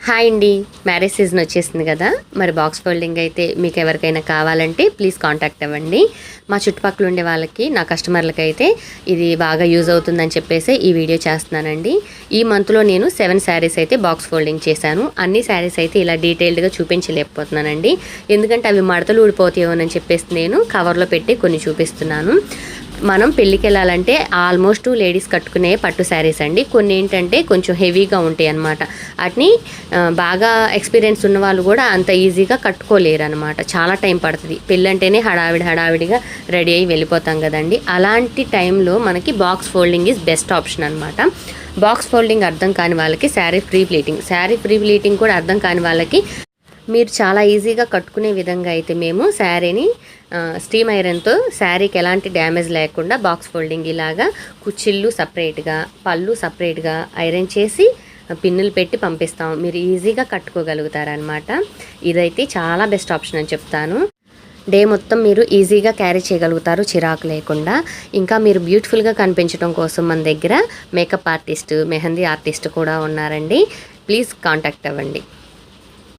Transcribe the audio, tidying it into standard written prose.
Hi అండి, marriage season వచ్చేసింది కదా. మరి బాక్స్ ఫోల్డింగ్ అయితే మీకు ఎవరికైనా కావాలంటే ప్లీజ్ కాంటాక్ట్ అవ్వండి. మా చుట్టుపక్కల ఉండే వాళ్ళకి, నా కస్టమర్లకి అయితే ఇది బాగా యూజ్ అవుతుందని చెప్పేసి ఈ వీడియో చేస్తున్నానండి. ఈ మంత్లో నేను 7 శారీస్ అయితే బాక్స్ ఫోల్డింగ్ చేశాను. అన్ని శారీస్ అయితే ఇలా డీటెయిల్డ్గా చూపించలేకపోతున్నానండి, ఎందుకంటే అవి మడతలు ఊడిపోతాయోనని చెప్పేసి నేను కవర్లో పెట్టి కొన్ని చూపిస్తున్నాను. మనం పెళ్ళికి వెళ్ళాలంటే ఆల్మోస్ట్ లేడీస్ కట్టుకునే పట్టు శారీస్ అండి. కొన్ని ఏంటంటే కొంచెం హెవీగా ఉంటాయి అన్నమాట. వాటిని బాగా ఎక్స్పీరియన్స్ ఉన్న వాళ్ళు కూడా అంత ఈజీగా కట్టుకోలేరు అనమాట. చాలా టైం పడుతుంది. పెళ్ళి అంటేనే హడావిడిగా రెడీ అయ్యి వెళ్ళిపోతాం కదండి. అలాంటి టైంలో మనకి box folding is best option అనమాట. బాక్స్ ఫోల్డింగ్ అర్థం కాని వాళ్ళకి శారీ ఫ్రీ ప్లీటింగ్ కూడా అర్థం కాని వాళ్ళకి మీరు చాలా ఈజీగా కట్టుకునే విధంగా అయితే మేము శారీని స్టీమ్ ఐరన్తో శారీకి ఎలాంటి డ్యామేజ్ లేకుండా బాక్స్ ఫోల్డింగ్ ఇలాగా కుచ్చిళ్ళు సపరేట్గా, పళ్ళు సపరేట్గా ఐరన్ చేసి పిన్నులు పెట్టి పంపిస్తాం. మీరు ఈజీగా కట్టుకోగలుగుతారనమాట. ఇదైతే చాలా బెస్ట్ ఆప్షన్ అని చెప్తాను. డే మొత్తం మీరు ఈజీగా క్యారీ చేయగలుగుతారు చిరాకు లేకుండా. ఇంకా మీరు బ్యూటిఫుల్గా కనిపించడం కోసం మన దగ్గర మేకప్ ఆర్టిస్ట్, మెహందీ ఆర్టిస్ట్ కూడా ఉన్నారండి. ప్లీజ్ కాంటాక్ట్ అవ్వండి.